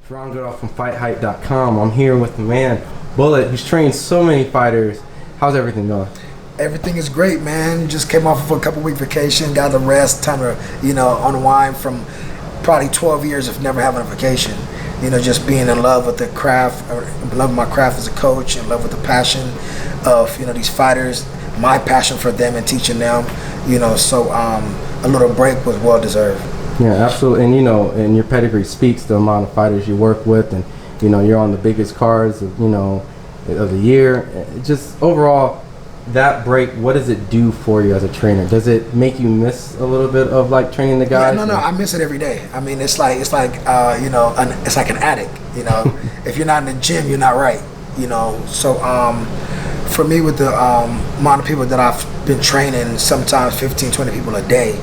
Ron Goodall from FightHype.com. I'm here with the man, Bullet, who's trained so many fighters. How's everything going? Everything is great, man. Just came off of a couple-week vacation, got the rest, time to, unwind from probably 12 years of never having a vacation. Just being in love with the craft, in love with my craft as a coach, in love with the passion of, these fighters, my passion for them and teaching them, so a little break was well-deserved. Yeah, absolutely. And your pedigree speaks the amount of fighters you work with, and you're on the biggest cards of the year. Just overall, that break, what does it do for you as a trainer? Does it make you miss a little bit of like training the guys? Yeah, no, I miss it every day. I mean, it's like it's like an addict. If you're not in the gym, you're not right. So for me, with the amount of people that I've been training, sometimes 15, 20 people a day.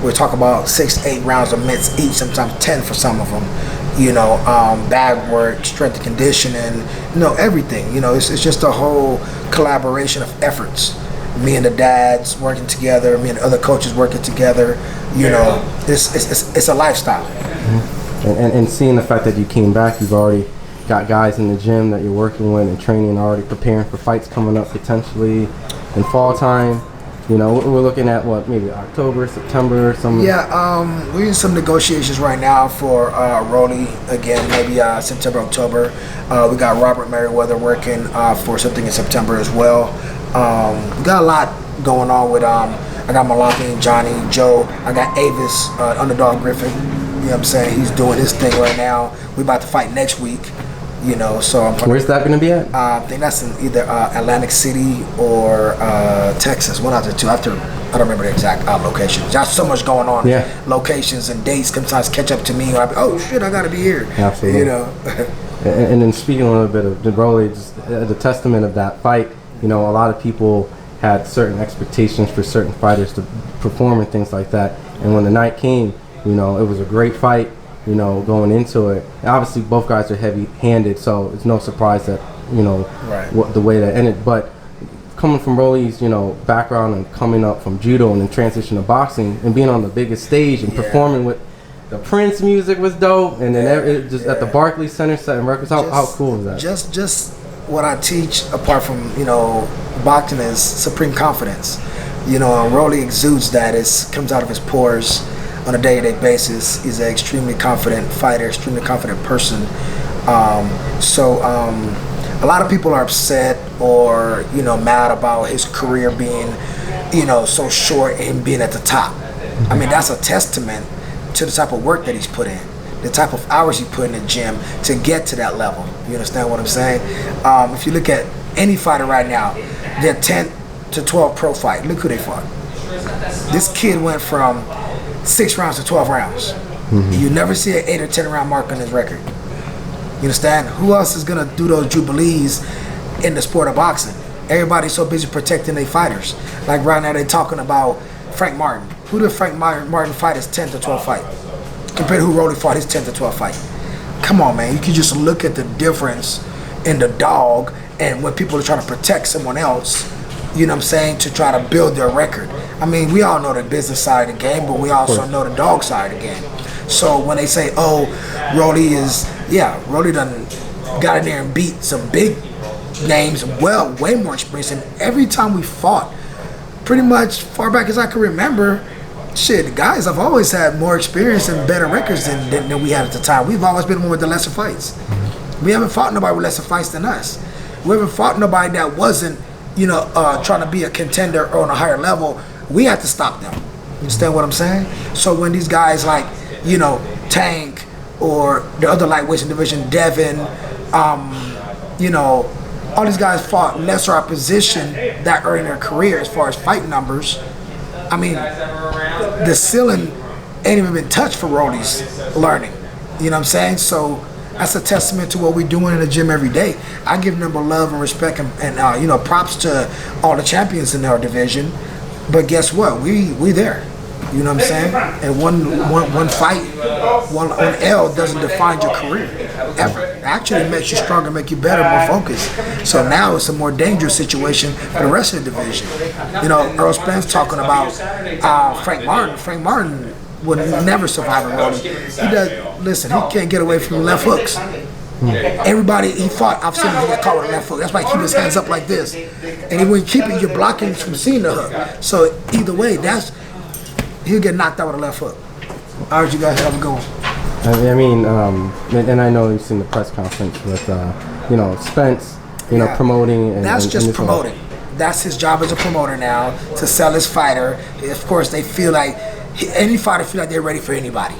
We talk about 6-8 rounds of minutes each, sometimes 10 for some of them. Bag work, strength and conditioning, everything. It's just a whole collaboration of efforts. Me and the dads working together, me and other coaches working together. It's a lifestyle. Mm-hmm. And seeing the fact that you came back, you've already got guys in the gym that you're working with and training, already preparing for fights coming up potentially in fall time. We're looking at what, maybe October, September, some. Yeah, we're in some negotiations right now for Rolly again, maybe September, October. We got Robert Merriweather working for something in September as well. We got a lot going on with. I got Malachi, Johnny, Joe. I got Avis, Underdog Griffin. You know what I'm saying? He's doing his thing right now. We about to fight next week. So where's that going to be at? I think that's in either Atlantic City or Texas. One out of the two. I don't remember the exact locations. There's so much going on. Yeah. Locations and dates sometimes catch up to me. And oh shit, I got to be here. Absolutely. And then speaking a little bit of the Rolly, just as a testament of that fight, a lot of people had certain expectations for certain fighters to perform and things like that. And when the night came, it was a great fight. Going into it. And obviously, both guys are heavy-handed, so it's no surprise that, right. what the way that ended. But coming from Rolly's, background and coming up from judo and then transition to boxing and being on the biggest stage and performing with the Prince music was dope. And then at the Barclays Center setting records. How cool is that? Just what I teach, apart from, boxing, is supreme confidence. Rolly exudes that. It comes out of his pores on a day-to-day basis. He's an extremely confident fighter, extremely confident person. A lot of people are upset or mad about his career being so short and him being at the top. I mean, that's a testament to the type of work that he's put in, the type of hours he put in the gym to get to that level. You understand what I'm saying? If you look at any fighter right now, their 10 to 12 pro fight, look who they fought. This kid went from 6 rounds to 12 rounds. Mm-hmm. You never see an 8 or 10 round mark on his record. You understand? Who else is gonna do those jubilees in the sport of boxing? Everybody's so busy protecting their fighters. Like right now, they're talking about Frank Martin. Who did Frank Martin fight his 10 to 12 fight compared to who Rolly fought his 10 to 12 fight? Come on, man. You can just look at the difference in the dog and when people are trying to protect someone else. To try to build their record. I mean, we all know the business side of the game, but we also know the dog side of the game. So when they say, oh, Rolly done got in there and beat some big names, way more experience. And every time we fought, pretty much far back as I can remember, the guys have always had more experience and better records than we had at the time. We've always been one with the lesser fights. We haven't fought nobody with lesser fights than us. We haven't fought nobody that wasn't trying to be a contender or on a higher level. We have to stop them. You understand what I'm saying? So when these guys like, Tank or the other lightweights in division, Devin, all these guys fought lesser opposition that early in their career as far as fight numbers. I mean, the ceiling ain't even been touched for Rolly's learning. You know what I'm saying? So that's a testament to what we're doing in the gym every day. I give them love and respect and props to all the champions in our division. But guess what? We there. You know what I'm saying? And one fight, one L doesn't define your career ever. It actually makes you stronger, make you better, more focused. So now it's a more dangerous situation for the rest of the division. Errol Spence talking about Frank Martin. Frank Martin would never survive a Rolly. He does. Listen, he can't get away from left hooks. Everybody he fought, I've seen him get caught with a left hook. That's why he keep his hands up like this. And when you keep it, you're blocking from seeing the hook. So either way, he'll get knocked out with a left hook. All right, you guys have a go. I mean, and I know you've seen the press conference with, Spence, promoting. That's just promoting. That's his job as a promoter now, to sell his fighter. Of course, they feel like, any fighter feel like they're ready for anybody.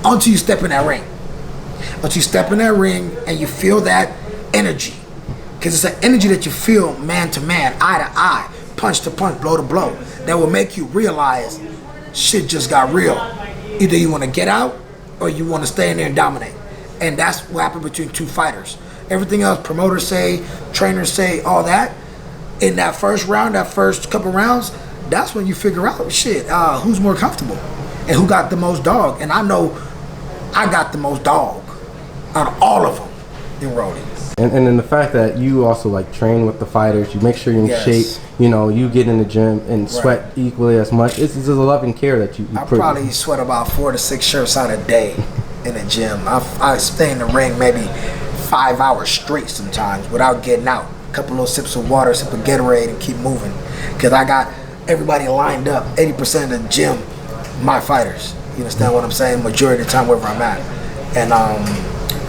Until you step in that ring. Until you step in that ring and you feel that energy. Because it's an energy that you feel man to man, eye to eye, punch to punch, blow to blow, that will make you realize shit just got real. Either you want to get out or you want to stay in there and dominate. And that's what happened between two fighters. Everything else, promoters say, trainers say, all that. In that first round, that first couple rounds, that's when you figure out, shit, who's more comfortable and who got the most dog. And I know I got the most dog out of all of them in Rolly. And then the fact that you also train with the fighters, you make sure you're in shape, you get in the gym and sweat equally as much. It's a love and care that you I probably sweat about 4 to 6 shirts out a day in the gym. I stay in the ring maybe 5 hours straight sometimes without getting out. A couple little sips of water, sip of Gatorade, and keep moving. Because I got everybody lined up. 80% of the gym, my fighters. You understand what I'm saying? Majority of the time, wherever I'm at. And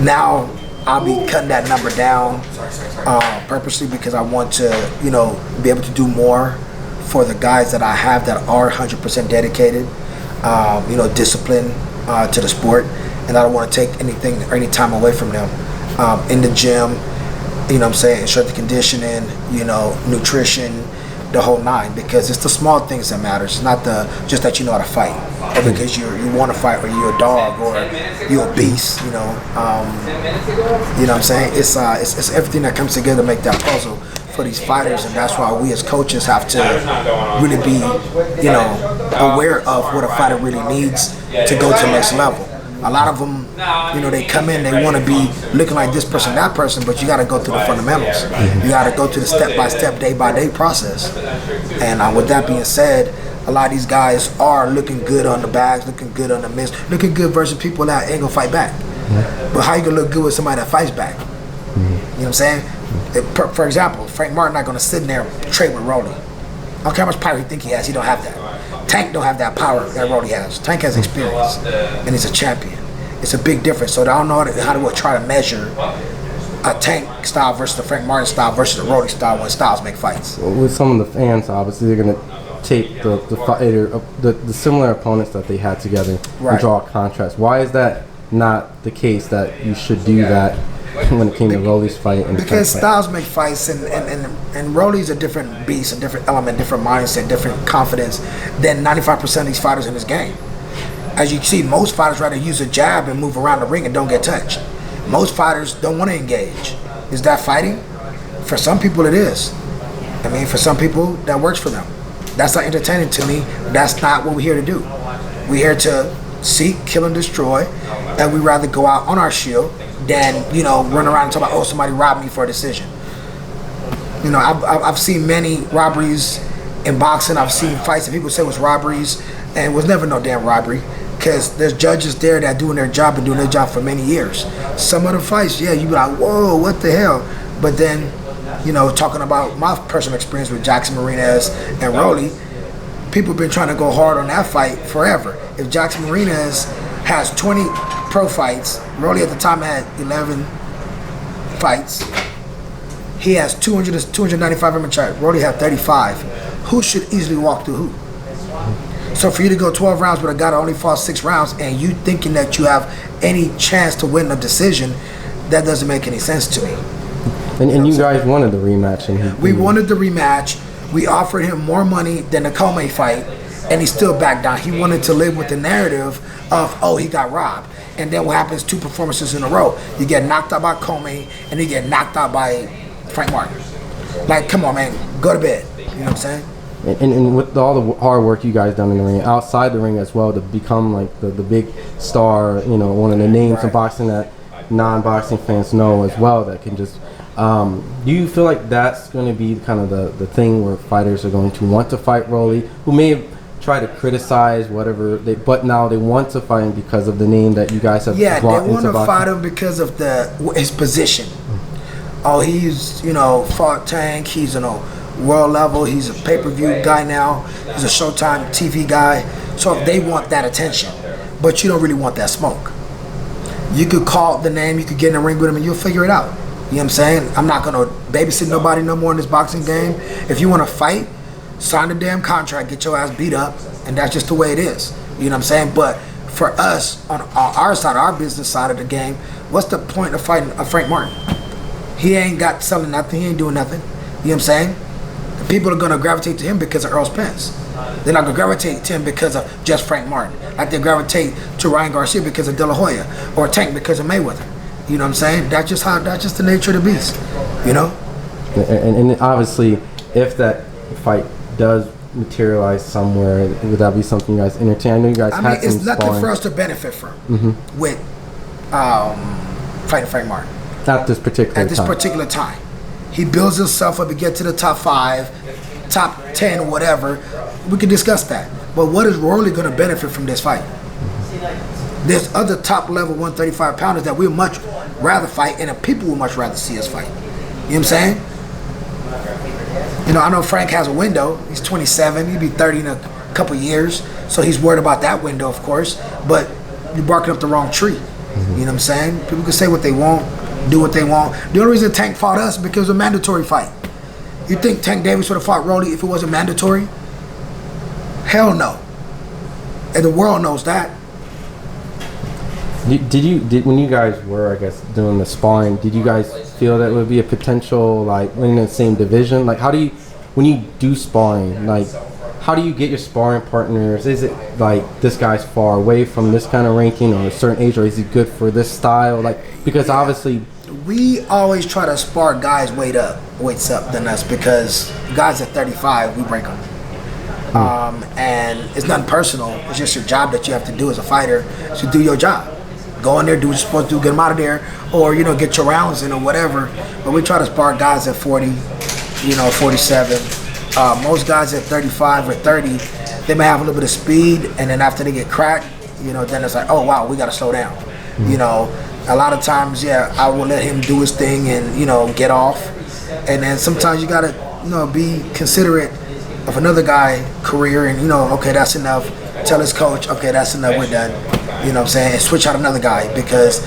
now I'll be cutting that number down purposely because I want to, be able to do more for the guys that I have that are 100% dedicated, disciplined to the sport, and I don't want to take anything or any time away from them in the gym. Strength and conditioning, nutrition, the whole nine, because it's the small things that matters. It's not just that you know how to fight, or because you want to fight, or you're a dog, or you're a beast. You know what I'm saying? It's everything that comes together to make that puzzle for these fighters, and that's why we as coaches have to really be, aware of what a fighter really needs to go to the next level. A lot of them, they come in, they want to be looking like this person, that person, but you got to go through the fundamentals. You got to go through the step-by-step, day-by-day process. And with that being said, a lot of these guys are looking good on the bags, looking good on the mitts, looking good versus people that ain't going to fight back. But how you going to look good with somebody that fights back? You know what I'm saying? For example, Frank Martin not going to sit in there and trade with Rolly. I don't care how much power he think he has, he don't have that. Tank don't have that power that Rolly has. Tank has experience, and he's a champion. It's a big difference. So I don't know how to try to measure a Tank style versus the Frank Martin style versus the Rolly style when styles make fights. With some of the fans, obviously, they're going to take the similar opponents that they had together and draw a contrast. Why is that not the case that you should do that when it came to Rolly's fight? Because styles make fights, and Rolly's a different beast, a different element, different mindset, different confidence than 95% of these fighters in this game. As you see, most fighters rather use a jab and move around the ring and don't get touched. Most fighters don't want to engage. Is that fighting? For some people it is. I mean, for some people that works for them. That's not entertaining to me. That's not what we're here to do. We're here to seek, kill, and destroy, and we rather go out on our shield than run around and talk about, somebody robbed me for a decision. I've seen many robberies in boxing. I've seen fights that people say was robberies, and it was never no damn robbery, because there's judges there that doing their job and doing their job for many years. Some of the fights, you be like, whoa, what the hell? But then, talking about my personal experience with Jackson Marinez and Rolly, people have been trying to go hard on that fight forever. If Jackson Marinez has 20 pro fights, Rolly at the time had 11 fights. He has 295 amateur. Rolly had 35. Who should easily walk through who? So for you to go 12 rounds with a guy that only fought 6 rounds and you thinking that you have any chance to win a decision, that doesn't make any sense to me. And you guys wanted the rematch. We wanted the rematch. We offered him more money than the Comey fight, and he still backed down. He wanted to live with the narrative of, he got robbed. And then what happens 2 performances in a row? You get knocked out by Comey, and you get knocked out by Frank Martin. Like, come on, man, go to bed. You know what I'm saying? And with all the hard work you guys done in the ring, outside the ring as well, to become like the big star, one of the names in boxing that non-boxing fans know as well, that can just do you feel like that's going to be kind of the thing where fighters are going to want to fight Rolly, who may have try to criticize whatever but now they want to fight him because of the name that you guys have brought they want into to boxing? fight him because of his position. Oh, he's fought Tank. He's world level. He's a pay-per-view guy now. He's a Showtime TV guy. So they want that attention, but you don't really want that smoke. You could call the name. You could get in the ring with him, and you'll figure it out. You know what I'm saying? I'm not gonna babysit nobody no more in this boxing game. If you want to fight, sign the damn contract, get your ass beat up, and that's just the way it is. You know what I'm saying? But for us, on our side, our business side of the game, what's the point of fighting a Frank Martin? He ain't got selling nothing. He ain't doing nothing. You know what I'm saying? The people are going to gravitate to him because of Errol Spence. They're not going to gravitate to him because of just Frank Martin. Like they gravitate to Ryan Garcia because of De La Hoya, or Tank because of Mayweather. You know what I'm saying? That's just the nature of the beast. You know? And obviously, if that fight does materialize somewhere, would that be something you guys entertain? I know you guys had some it's nothing sparring for us to benefit from with fighting Frank Martin. At this particular time. He builds himself up to get to the top 5, top 10, whatever. We can discuss that. But what is Rolly going to benefit from this fight? There's other top level 135 pounders that we'd much rather fight, and people would much rather see us fight. You know what I'm saying? I know Frank has a window. He's 27. He'll be 30 in a couple years. So he's worried about that window, of course. But you're barking up the wrong tree. You know what I'm saying? People can say what they want, do what they want. The only reason Tank fought us because it was a mandatory fight. You think Tank Davis would have fought Rolly if it wasn't mandatory? Hell no. And the world knows that. When you guys were, I guess, doing the sparring, did you guys feel that would be a potential, like, in the same division? Like, when you do sparring, like, how do you get your sparring partners? Is it like this guy's far away from this kind of ranking or a certain age, or is he good for this style? Like, because obviously we always try to spar guys weights up than us, because guys at 35 we break them. And it's nothing personal. It's just your job that you have to do as a fighter to do your job. Go in there, do what you're supposed to do, get them out of there, or get your rounds in or whatever. But we try to spar guys at 40, 47. Most guys at 35 or 30, they may have a little bit of speed, and then after they get cracked, then it's like, oh wow, we got to slow down. A lot of times, I will let him do his thing and get off, and then sometimes you got to be considerate of another guy's career, and okay, that's enough. Tell his coach, okay, that's enough, we're done. You know what I'm saying? And switch out another guy, because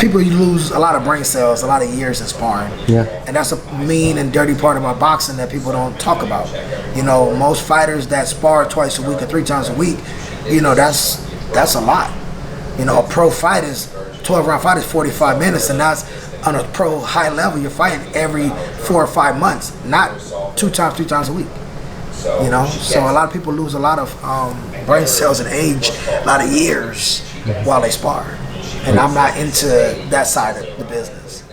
people lose a lot of brain cells, a lot of years in sparring. Yeah. And that's a mean and dirty part of my boxing that people don't talk about. Most fighters that spar twice a week or 3 times a week, that's a lot. A pro fight is 12-round fight is 45 minutes, and that's on a pro high level. You're fighting every 4 or 5 months, not 2 times, 3 times a week. So a lot of people lose a lot of brain cells and age, a lot of years while they spar. And I'm not into that side of the business.